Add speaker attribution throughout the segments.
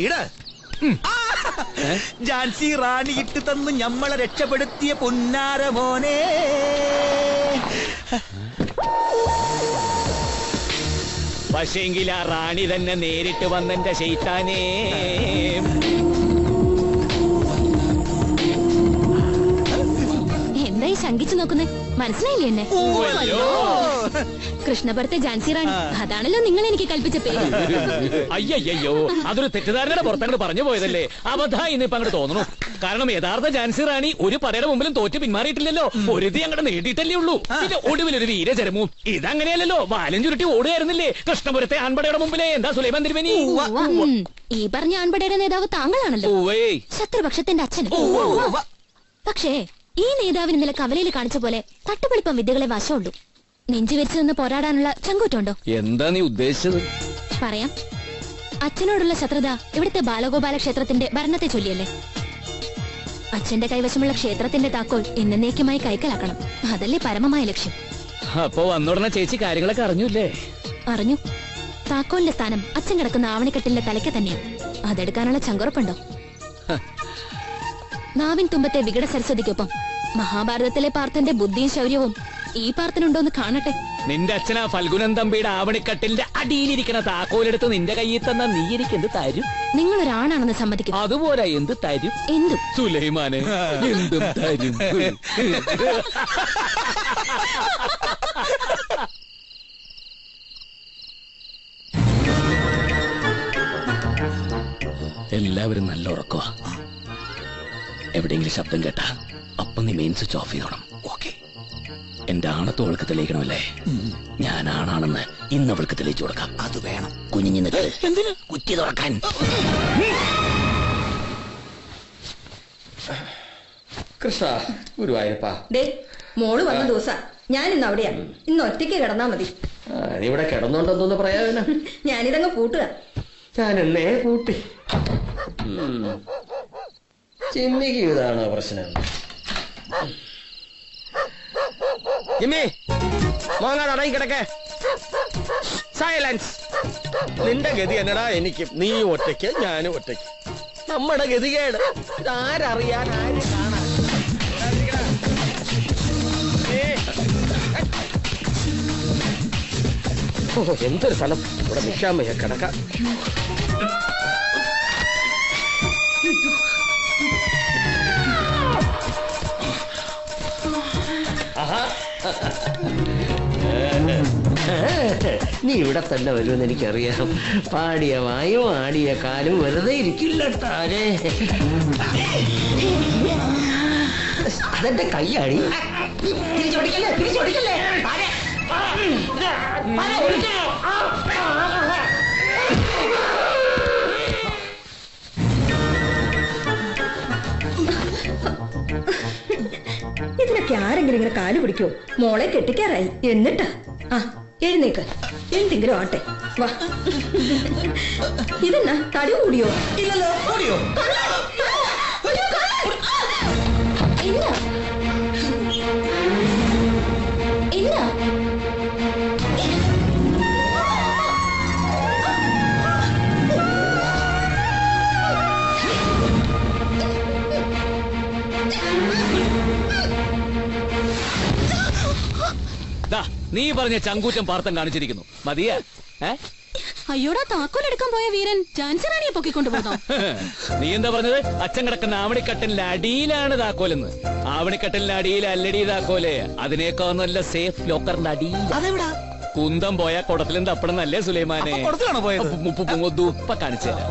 Speaker 1: ഇട ഝാൻസി റാണി ഇട്ട് തന്ന് ഞമ്മളെ രക്ഷപ്പെടുത്തിയ പൊന്നാര മോനെ.
Speaker 2: പക്ഷേങ്കിൽ ആ റാണി തന്നെ നേരിട്ട് വന്നെന്റെ ശൈത്താനേ.
Speaker 3: എന്തായി ശങ്കിച്ചു നോക്കുന്നേ? മനസ്സിലായില്ലേ എന്നെ? കൃഷ്ണഭർത്തെ ഝാൻസി റാണി, അതാണല്ലോ നിങ്ങൾ എനിക്ക് കൽപ്പിച്ച പേര്.
Speaker 2: അയ്യോ, അതൊരു തെറ്റിദ്ധാരണയുടെ പുറത്തങ്ങോട്ട് പറഞ്ഞു പോയതല്ലേ. അബദ്ധായി ഇന്നിപ്പോ അങ്ങോട്ട് തോന്നുന്നു. കാരണം യഥാർത്ഥ ഝാൻസി റാണി ഒരു പടയുടെ മുമ്പിലും തോറ്റ് പിന്മാറിയിട്ടില്ലല്ലോ. ഒരുതി അങ്ങോട്ട് നേടിയിട്ടല്ലേ ഉള്ളൂ. പിന്നെ ഒടുവിലൊരു വീരചരമവും. ഇതങ്ങനെയല്ലല്ലോ, വാലും ചുരുട്ടി ഓടുകയായിരുന്നില്ലേ കൃഷ്ണപുരത്തെ ആൺപടയുടെ മുമ്പിലെ. എന്താ സുലൈമാൻ തിരുമേനി?
Speaker 3: ഈ പറഞ്ഞ ആൺപടയുടെ നേതാവ് താങ്കളാണല്ലോ, ശത്രുപക്ഷത്തിന്റെ അച്ഛൻ. പക്ഷേ ഈ നേതാവിന് ഇന്നലെ കവലയിൽ കാണിച്ച പോലെ തട്ടുപൊളിപ്പം വിദ്യകളെ വശമുള്ളൂ. നെഞ്ചു വെച്ച് നിന്ന് പോരാടാനുള്ള ചങ്കൂറ്റുണ്ടോ?
Speaker 2: എന്താ നീ ഉദ്ദേശിച്ചത്?
Speaker 3: പറയാം. അച്ഛനോടുള്ള ശത്രുത ഇവിടുത്തെ ബാലഗോപാല ക്ഷേത്രത്തിന്റെ ഭരണത്തെ ചൊല്ലിയല്ലേ. അച്ഛന്റെ കൈവശമുള്ള ക്ഷേത്രത്തിന്റെ താക്കോൽ എന്നേക്കുമായി കൈക്കലാക്കണം. അതല്ലേ പരമമായ ലക്ഷ്യം.
Speaker 2: അപ്പൊ വന്നുടനെ ചേച്ചി കാര്യങ്ങളൊക്കെ അറിഞ്ഞൂല്ലേ?
Speaker 3: അറിഞ്ഞു. താക്കോലിന്റെ സ്ഥാനം അച്ഛൻ കിടക്കുന്ന ആവണിക്കെട്ടിന്റെ തലയ്ക്ക് തന്നെയാണ്. അതെടുക്കാനുള്ള ചങ്കുറപ്പുണ്ടോ? നാവിൻ തുമ്പത്തെ വികട സരസ്വതിക്കൊപ്പം മഹാഭാരതത്തിലെ പാർത്ഥന്റെ ബുദ്ധിയും ശൗര്യവും ഈ പാർത്ഥനുണ്ടോന്ന് കാണട്ടെ.
Speaker 2: നിന്റെ അച്ഛനാ ഫൽഗുനൻ തമ്പിയുടെ ആവണിക്കട്ടിലിന്റെ അടിയിലിരിക്കണ താക്കോലെടുത്ത് നിന്റെ കയ്യിൽ തന്ന നീ എനിക്ക് എന്ത് തരും?
Speaker 3: നിങ്ങളൊരാണാണെന്ന് സമ്മതിക്കും.
Speaker 2: അതുപോലെ എന്ത് തരും?
Speaker 3: എന്തും.
Speaker 2: സുലൈമാനെ എന്തും തരും. എല്ലാവരും നല്ല ഉറക്കമാ. എവിടെയെങ്കിലും ശബ്ദം കേട്ടാ അപ്പൊ നീ മെയിൻ സ്വിച്ച് ഓഫ് ചെയ്തോണം. ഓക്കെ? എന്റെ ആണത്ത് അവൾക്ക് തെളിയിക്കണമല്ലേ? ഞാൻ ആണാണെന്ന് ഇന്ന് അവൾക്ക് തെളിയിച്ചു കൊടുക്കാം.
Speaker 1: അത് വേണം.
Speaker 2: കുഞ്ഞിഞ്ഞ് എന്തിന് കുറ്റി തുറക്കാൻ?
Speaker 4: കൃഷ്ണ ഗുരുവായൂരപ്പാ,
Speaker 5: മോള് വന്ന ദിവസം ഞാൻ ഇന്ന് അവിടെയാ. ഇന്ന് ഒറ്റയ്ക്ക് കിടന്നാ മതി.
Speaker 4: നീ ഇവിടെ കിടന്നോണ്ടെന്തോന്ന് പറയാ?
Speaker 5: ഞാനിതങ്ങ് പൂട്ടുക.
Speaker 4: ഞാൻ എന്നേ പൂട്ടി. ചിമ്മിക്ക് ഇതാണോ പ്രശ്നം? ജിമ്മി, മോങ്ങാതെ അടങ്ങി കിടക്കേ. സൈലൻസ്. നിന്റെ ഗതി എന്നടാ എനിക്ക്. നീ ഒറ്റയ്ക്ക്, ഞാനും ഒറ്റയ്ക്ക്. നമ്മുടെ ഗതികേട് ആരറിയാൻ, ആര് കാണാൻ? എന്തൊരു സ്ഥലം. ഇവിടെ നിൽക്കാൻ വയ്യ, കിടക്കാം. നീ ഇവിടെ തന്നെ വരുമെന്ന് എനിക്കറിയാം. പാടിയ വായും ആടിയ കാലും വെറുതെ ഇരിക്കില്ല. അതെന്റെ കൈയാടി. തിരിച്ചോടിക്കല്ലേ, തിരിച്ചോടിക്കല്ലേ.
Speaker 5: ഇതിനൊക്കെ ആരെങ്കിലും ഇങ്ങനെ കാല് പിടിക്കോ? മോളെ കെട്ടിക്കാറായി. എന്നിട്ടാ എഴുന്നേക്ക്, എന്തെങ്കിലും ആട്ടെ. വാ. ഇതെന്നാ തടി കൂടിയോ?
Speaker 1: ഇല്ലല്ലോ. കൂടിയോ?
Speaker 2: നീ പറഞ്ഞ ചങ്കൂറ്റം പാർത്ഥം കാണിച്ചിരിക്കുന്നു. മതിയാ?
Speaker 3: അയ്യോടാ, താക്കോലെടുക്കാൻ പോയ വീരൻ ഝാൻസി റാണിയെ പൊക്കിക്കൊണ്ടുപോകുന്നു.
Speaker 2: നീ എന്താ പറഞ്ഞത്? അച്ഛൻ കിടക്കുന്ന ആവണിക്കട്ടിലിന്റെ അടിയിലാണ് താക്കോലെന്ന്. ആവണിക്കട്ടിലിന്റെ അടിയിൽ അല്ലടി താക്കോല്. അതിനേക്കാൾ നല്ല സേഫ് ലോക്കറിന്റെ അടിയിൽ.
Speaker 1: അതെവിടാ?
Speaker 2: കുന്തം പോയാ കുടത്തിലും തപ്പണമെന്നല്ലേ സുലൈമാനെ?
Speaker 1: കുടത്തിലാണോ പോയത്?
Speaker 2: ഉപ്പ കാണിച്ചു തരാം.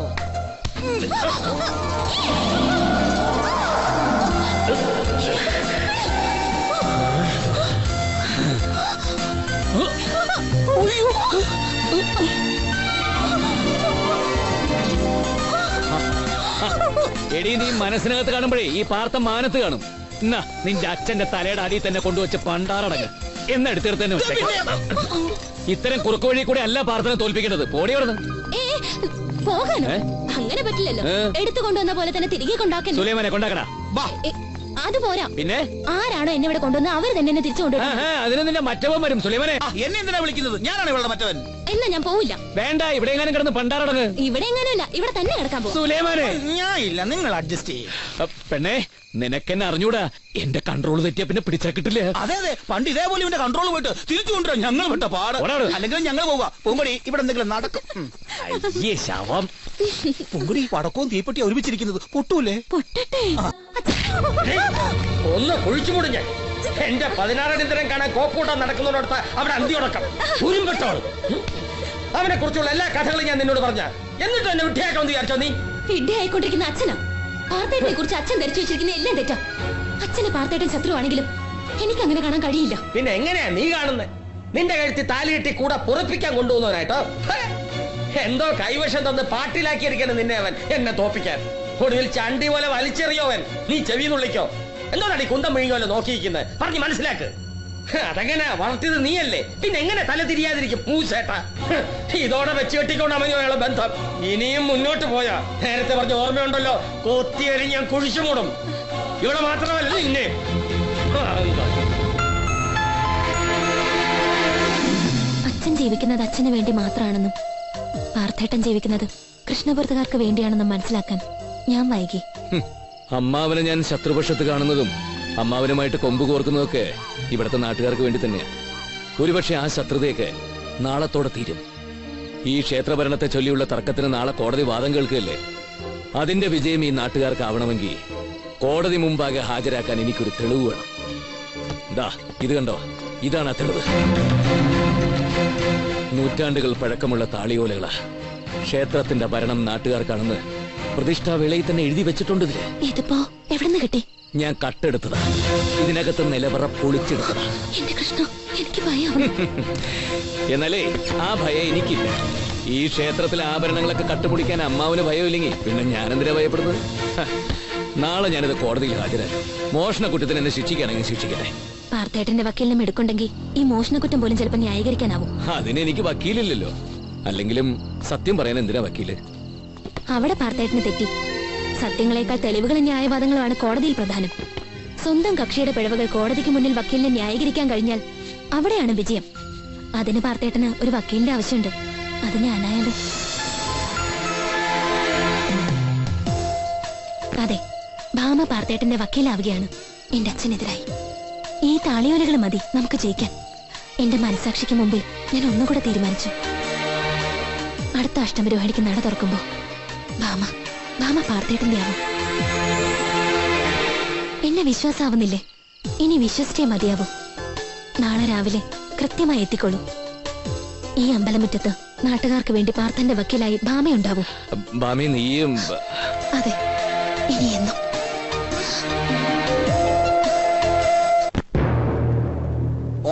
Speaker 2: എടീ, നീ മനസ്സിനകത്ത് കാണുമ്പോഴേ ഈ പാർത്ഥം മാനത്ത് കാണും. എന്നാ നിന്റെ അച്ഛന്റെ തലയുടെ അടിയിൽ തന്നെ കൊണ്ടുവച്ച് പണ്ടാറടങ്ങ്. എന്നെടുത്തെടുത്ത് തന്നെ വെച്ചേക്കാം. ഇത്തരം കുറുക്കു വഴി കൂടെ അല്ല പാർത്ഥനെ തോൽപ്പിക്കേണ്ടത്. പോടിയോടുന്നു.
Speaker 3: പോകാനോ? അങ്ങനെ പറ്റില്ലല്ലോ. എടുത്തുകൊണ്ടുവന്ന പോലെ തന്നെ തിരികെ കൊണ്ടാക്കാൻ.
Speaker 2: സുലൈമാനെ കൊണ്ടാക്കടാ.
Speaker 3: അത് പോരാ.
Speaker 2: പിന്നെ
Speaker 3: ആരാണോ എന്നെ ഇവിടെ കൊണ്ടുവന്ന് അവർ തന്നെ എന്നെ തിരിച്ചു കൊണ്ടുവരും.
Speaker 2: അതിന് നിന്റെ മറ്റവൻ വരും. സുലൈമാനെ,
Speaker 1: എന്നെ എന്തിനാ വിളിക്കുന്നത്? ഞാനാണ് ഇവളുടെ മറ്റവൻ.
Speaker 3: എന്നാ ഞാൻ പോവില്ല.
Speaker 2: വേണ്ട, ഇവിടെ എങ്ങാനും കിടന്ന് പണ്ടാറടങ്ങ്.
Speaker 3: ഇവിടെ എങ്ങനെയല്ല, ഇവിടെ തന്നെ കിടക്കാൻ പോകും.
Speaker 2: സുലൈമാനെ,
Speaker 1: ഞാൻ ഇല്ല, നിങ്ങൾ അഡ്ജസ്റ്റ് ചെയ്യും.
Speaker 2: പെണ്ണെ, നിനക്കെന്നെ അറിഞ്ഞൂടാ. എന്റെ കൺട്രോൾ തെറ്റിയ പിന്നെ പിടിച്ചാ കിട്ടില്ല.
Speaker 1: അതെ അതെ, പണ്ട് ഇതേപോലെ ഇവന്റെ കൺട്രോൾ പോയിട്ട് തിരിച്ചു കൊണ്ടുവരാൻ ഞങ്ങൾ വിട്ട പാട്. അല്ലെങ്കിൽ ഞങ്ങൾ പോവാ. പൂങ്കൊടി, ഇവിടെ എന്തെങ്കിലും നടക്കും.
Speaker 2: അയ്യേ ശവം.
Speaker 1: പൂങ്കൊടി, പടക്കവും തീപ്പെട്ടി ഒരുമിച്ചിരിക്കുന്നത് പൊട്ടൂലേ?
Speaker 3: പൊട്ടട്ടെ.
Speaker 4: ഒന്ന് കുഴിച്ചു മുടിഞ്ഞ എന്റെ 16 അടിത്തരം കാണാൻ കോപ്പൂട്ടം നടക്കുന്നതോടൊത്ത് അവിടെ അന്തിയുടക്കം ഉരുമ്പെട്ടോൾ. അവനെ കുറിച്ചുള്ള എല്ലാ കഥകളും ഞാൻ നിന്നോട് പറഞ്ഞ, എന്നിട്ട് എന്നെ വിട്ടിയാക്കാൻ വിചാരിച്ചോ നീ?
Speaker 3: വിഡ്ഢിയായിക്കൊണ്ടിരിക്കുന്ന അച്ഛനാ. പാർത്തേട്ടനെ കുറിച്ച് അച്ഛൻ ധരിച്ചു വെച്ചിരിക്കുന്ന എല്ലാം തെറ്റാ. അച്ഛന് പാർത്തേട്ടൻ ശത്രുവാണെങ്കിലും എനിക്ക് അങ്ങനെ കാണാൻ കഴിയില്ല.
Speaker 4: പിന്നെ എങ്ങനെയാ നീ കാണുന്നത്? നിന്റെ കഴുത്തി താലി കെട്ടി കൂടെ പുറപ്പിക്കാൻ കൊണ്ടുപോകുന്നവനായിട്ടോ? എന്തോ കൈവശം തന്ന് പാട്ടിലാക്കിയിരിക്കണം നിന്നെ അവൻ, എന്നെ തോപ്പിക്കാൻ. ഒടുവിൽ ചണ്ടി പോലെ വലിച്ചെറിയോവൻ. നീ ചെവി നുള്ളിക്കോ. എന്തോടാണ് ഈ കുന്തം വിഴുങ്ങോലെ നോക്കിയിരിക്കുന്നത്? പറഞ്ഞ് മനസ്സിലാക്ക്. അതെങ്ങനെ വളർത്തിയത് നീയല്ലേ, പിന്നെ എങ്ങനെ തല തിരിയാതിരിക്കും മൂസേട്ടാ? ഇതോടെ വെച്ച് കെട്ടിക്കൊണ്ട് അമനിയോളെ ബന്ധം. ഇനിയും മുന്നോട്ട് പോയാ നേരത്തെ പറഞ്ഞ ഓർമ്മയുണ്ടല്ലോ, കൊത്തിയരി ഞാൻ കുഴിച്ചു മൂടും. ഇവിടെ മാത്രമല്ല നിന്നെ.
Speaker 3: അച്ഛൻ ജീവിക്കുന്നത് അച്ഛന് വേണ്ടി മാത്രമാണെന്നും പാർത്ഥേട്ടൻ ജീവിക്കുന്നത് കൃഷ്ണഭർത്തകാർക്ക് വേണ്ടിയാണെന്നും മനസ്സിലാക്കാൻ ഞാൻ വൈകി.
Speaker 2: അമ്മാവനെ ഞാൻ ശത്രുപക്ഷത്ത് കാണുന്നതും അമ്മാവനുമായിട്ട് കൊമ്പ് കോർക്കുന്നതൊക്കെ ഇവിടുത്തെ നാട്ടുകാർക്ക് വേണ്ടി തന്നെയാ. ഒരുപക്ഷെ ആ ശത്രുതയൊക്കെ നാളത്തോടെ തീരും. ഈ ക്ഷേത്രഭരണത്തെ ചൊല്ലിയുള്ള തർക്കത്തിന് നാളെ കോടതി വാദം കേൾക്കുകയല്ലേ. അതിന്റെ വിജയം ഈ നാട്ടുകാർക്കാവണമെങ്കിൽ കോടതി മുമ്പാകെ ഹാജരാക്കാൻ എനിക്കൊരു തെളിവ് വേണം. ദാ ഇത് കണ്ടോ, ഇതാണ് ആ തെളിവ്. നൂറ്റാണ്ടുകൾ പഴക്കമുള്ള താളിയോലകളാ. ക്ഷേത്രത്തിന്റെ ഭരണം നാട്ടുകാർക്കാണെന്ന് പ്രതിഷ്ഠാവേളയിൽ തന്നെ എഴുതി വെച്ചിട്ടുണ്ട്.
Speaker 3: ഇതിപ്പോ എവിടുന്ന് കിട്ടി?
Speaker 2: ഞാൻ കട്ടെടുത്തതാ. ഇതിനകത്ത് നിലവറ പൊളിച്ചെടുത്തതാ.
Speaker 3: എന്റെ കൃഷ്ണ, എനിക്ക് ഭയം.
Speaker 2: എന്നാലേ ആ ഭയം എനിക്കില്ല. ഈ ക്ഷേത്രത്തിലെ ആഭരണങ്ങളൊക്കെ കട്ടുപിടിക്കാൻ അമ്മാവിന് ഭയമില്ലെങ്കിൽ പിന്നെ ഞാനെന്തിനാ ഭയപ്പെടുന്നത്? നാളെ ഞാനിത് കോടതിയിൽ ഹാജരാക്കും. മോഷണ കുറ്റത്തിന് എന്നെ ശിക്ഷിക്കുകയാണെങ്കിൽ ശിക്ഷിക്കട്ടെ.
Speaker 3: പാർത്ഥേട്ടന്റെ വക്കീലിനും എടുക്കുണ്ടെങ്കിൽ ഈ മോഷണക്കുറ്റം പോലും ചിലപ്പോൾ ന്യായീകരിക്കാനാവും.
Speaker 2: അതിനെനിക്ക് വക്കീലില്ലല്ലോ. അല്ലെങ്കിലും സത്യം പറയാൻ എന്തിനാ വക്കീല്?
Speaker 3: അവിടെ പാർത്ഥേട്ടന് തെറ്റി. സത്യങ്ങളെക്കാൾ തെളിവുകളും ന്യായവാദങ്ങളുമാണ് കോടതിയിൽ പ്രധാനം. സ്വന്തം കക്ഷിയുടെ പിഴവുകൾ കോടതിക്ക് മുന്നിൽ വക്കീലിനെ ന്യായീകരിക്കാൻ കഴിഞ്ഞാൽ അവിടെയാണ് വിജയം. അതിന് പാർത്ഥേട്ടന് ഒരു വക്കീലിന്റെ ആവശ്യമുണ്ട്. അത് ഞാനായാലും. അതെ, ഭാമ പാർത്ഥേട്ടന്റെ വക്കീലാവുകയാണ് എന്റെ അച്ഛനെതിരായി. ഈ താളിയോലകൾ മതി നമുക്ക് ജയിക്കാൻ. എന്റെ മനസാക്ഷിക്ക് മുമ്പിൽ ഞാൻ ഒന്നുകൂടെ തീരുമാനിച്ചു. അടുത്ത അഷ്ടമിരോഹിണിക്ക് നട തുറക്കുമ്പോ ഭാമ പാർത്ഥേട്ടന്റെ ആവും. എന്നെ വിശ്വാസാവുന്നില്ലേ? ഇനി വിശ്വസിച്ചേ മതിയാവും. നാളെ രാവിലെ കൃത്യമായി എത്തിക്കൊള്ളൂ. ഈ അമ്പലമുറ്റത്ത് നാട്ടുകാർക്ക് വേണ്ടി പാർത്ഥന്റെ വക്കീലായി ഭാമയുണ്ടാവും. അതെ, ഇനി എന്നും.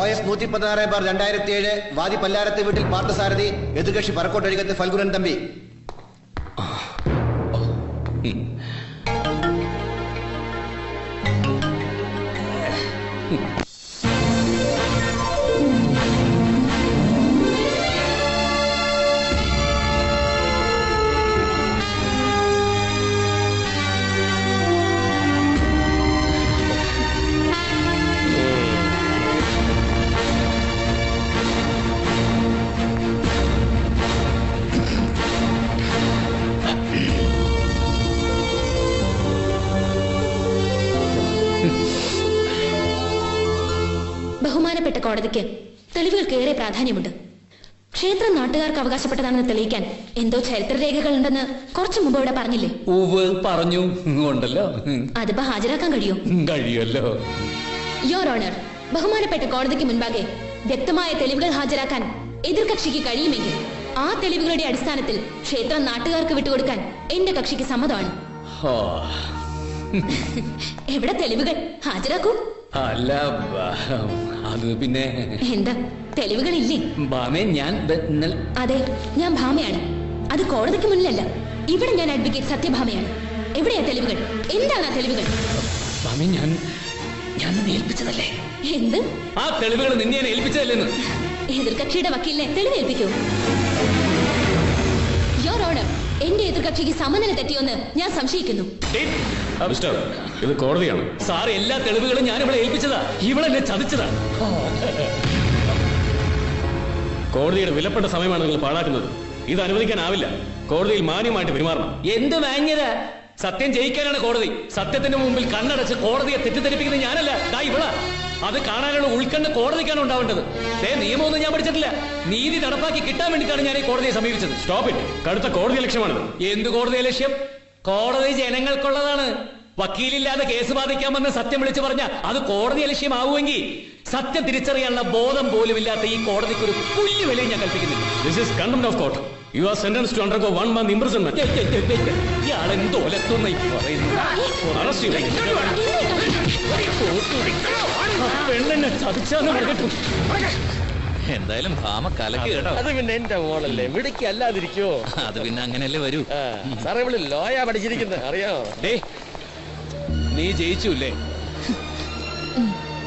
Speaker 6: OS 116/2007 വാദി പല്ലാരത്തെ വീട്ടിൽ പാർത്ഥസാരഥി, എതിർകക്ഷി പറക്കോട്ടഴികത്ത് ഫൽഗുനൻ തമ്പി.
Speaker 3: ബഹുമാനപ്പെട്ട കോടതിക്ക് തെളിവുകൾക്ക് ഏറെ പ്രാധാന്യമുണ്ട്. ക്ഷേത്രം നാട്ടുകാർക്ക് അവകാശപ്പെട്ടതാണെന്ന് തെളിയിക്കാൻ എന്തോ ചരിത്രരേഖകൾ ഉണ്ടെന്ന് കുറച്ചു മുമ്പ് ഇവിടെ പറഞ്ഞില്ലേ?
Speaker 2: പറഞ്ഞു ഉണ്ടല്ലോ.
Speaker 3: അതിപ്പോ ഹാജരാക്കാൻ
Speaker 2: കഴിയുമല്ലോ.
Speaker 3: യോർ ഓണർ, ബഹുമാനപ്പെട്ട കോടതിക്ക് മുൻപാകെ വ്യക്തമായ തെളിവുകൾ ഹാജരാക്കാൻ എതിർകക്ഷിക്ക് കഴിയുമെങ്കിൽ ആ തെളിവുകളുടെ അടിസ്ഥാനത്തിൽ ക്ഷേത്രം നാട്ടുകാർക്ക് വിട്ടുകൊടുക്കാൻ എന്റെ കക്ഷിക്ക് സമ്മതമാണ്. എവിടെ തെളിവുകൾ? ഹാജരാക്കൂ.
Speaker 2: അല്ല, അത് പിന്നെ
Speaker 3: എന്താ തെളിവുകളില്ലേ?
Speaker 2: അതെ,
Speaker 3: ഞാൻ ഭാമയാണ്. അത് കോടതിക്ക് മുന്നിലല്ല, ഇവിടെ ഞാൻ അഡ്വക്കേറ്റ് സത്യഭാമയാണ്. എവിടെയാ തെളിവുകൾ? എന്താണ് ആ തെളിവുകൾ?
Speaker 2: ഞാൻ ഏൽപ്പിച്ചതല്ലേ?
Speaker 3: എന്ത്?
Speaker 2: ആ തെളിവുകൾ നിന്നെ ഞാൻ ഏൽപ്പിച്ചതല്ലെന്ന്.
Speaker 3: എതിർകക്ഷിയുടെ വക്കീലിനെ തെളിവേൽപ്പിക്കൂ. യോർ ഓണർ, എന്റെ എതിർകക്ഷിക്ക് സമനില തെറ്റിയോന്ന് ഞാൻ സംശയിക്കുന്നു.
Speaker 2: ഇത് കോടതിയാണ് സാർ. എല്ലാ തെളിവുകളും ഞാൻ ഇവിടെ ഏൽപ്പിച്ചതാ. ഇവളെന്നെ ചതിച്ചതാ.
Speaker 7: കോടതിയുടെ വിലപ്പെട്ട സമയമാണ് നിങ്ങൾ പാഴാക്കുന്നത്. ഇത് അനുവദിക്കാനാവില്ല. കോടതിയിൽ മാന്യമായിട്ട് പെരുമാറണം.
Speaker 2: എന്ത് മാന്യത? സത്യം ജയിക്കാനാണ് കോടതി. സത്യത്തിന്റെ മുമ്പിൽ കണ്ണടച്ച് കോടതിയെ തെറ്റിദ്ധരിപ്പിക്കുന്നത് ഞാനല്ല, ഇവള. അത് കാണാനുള്ള ഉൾക്കണ്ണ് കോടതിക്കാണ് ഉണ്ടാവേണ്ടത്. നിയമമൊന്നും ഞാൻ പഠിച്ചിട്ടില്ല. നീതി നടപ്പാക്കി കിട്ടാൻ വേണ്ടിയിട്ടാണ് ഞാൻ ഈ കോടതിയെ സമീപിച്ചത്.
Speaker 7: Stop it. കടുത്ത കോടതി ലക്ഷ്യമാണിത്.
Speaker 2: എന്ത് കോടതി ലക്ഷ്യം? കോടതി ജനങ്ങൾക്കുള്ളതാണ്. വക്കീലില്ലാതെ കേസ് ബാധിക്കാമെന്ന് സത്യം വിളിച്ചു പറഞ്ഞ അത് കോടതി ലക്ഷ്യമാവുമെങ്കിൽ സത്യം തിരിച്ചറിയാനുള്ള ബോധം പോലും ഇല്ലാത്ത ഈ കോടതിക്ക് ഒരു പുല്ല് വിലയും ഞാൻ കൽപ്പിക്കുന്നില്ല.
Speaker 7: This is contempt of court. You are sentenced to undergo 1 month imprisonment.
Speaker 2: ഇയാളെന്തോലത്തുന്ന
Speaker 7: Arrest you.
Speaker 2: പെണ്ണെന്നെ ചതിച്ചാന്ന് പറഞ്ഞിട്ടു.
Speaker 1: എന്തായാലും ഭാമ കലക്ക് കേട്ടോ.
Speaker 4: അത് പിന്നെ എന്റെ മോളല്ലേ, മിടുക്കി അല്ലാതിരിക്കോ?
Speaker 1: അത് പിന്നെ അങ്ങനെയല്ലേ വരൂ.
Speaker 4: സാറേ ഇവിടെ ലോയാ പഠിച്ചിരിക്കുന്നത് അറിയാമോ?
Speaker 2: നീ ജയിച്ചുല്ലേ?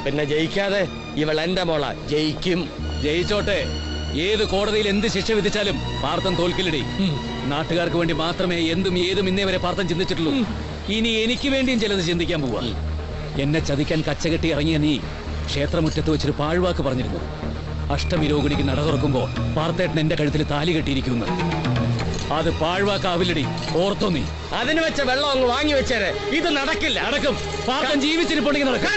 Speaker 4: പിന്നെ ജയിക്കാതെ ഇവൾ എന്റെ മോളാ. ജയിക്കും.
Speaker 2: ജയിച്ചോട്ടെ. ഏത് കോടതിയിൽ എന്ത് ശിക്ഷ വിധിച്ചാലും പാർത്ഥൻ തോൽക്കില്ലടി. നാട്ടുകാർക്ക് വേണ്ടി മാത്രമേ എന്തും ഏതും ഇന്നേ വരെ പാർത്ഥൻ ചിന്തിച്ചിട്ടുള്ളൂ. ഇനി എനിക്ക് വേണ്ടിയും ചിലത് ചിന്തിക്കാൻ പോവാ. എന്നെ ചതിക്കാൻ കച്ചകെട്ടി ഇറങ്ങിയ നീ ക്ഷേത്രമുറ്റത്ത് വെച്ചൊരു പാഴ്വാക്ക് പറഞ്ഞിരുന്നു. അഷ്ടമി രോഗിണിക്ക് നട തുറക്കുമ്പോ പാർത്ഥേട്ടൻ എന്റെ കഴുത്തിൽ താലി കെട്ടിയിരിക്കുന്നു. അത് പാഴ്വാക്കാവില്ലടി, ഓർത്തോ നീ.
Speaker 4: അതിന് വെച്ച വെള്ളം അങ്ങ് വാങ്ങി വെച്ചേരെ. ഇത് നടക്കില്ല.
Speaker 2: നടക്കും. പാർത്ഥൻ ജീവിച്ചിരിപ്പുണ്ടെങ്കിൽ നടക്കും.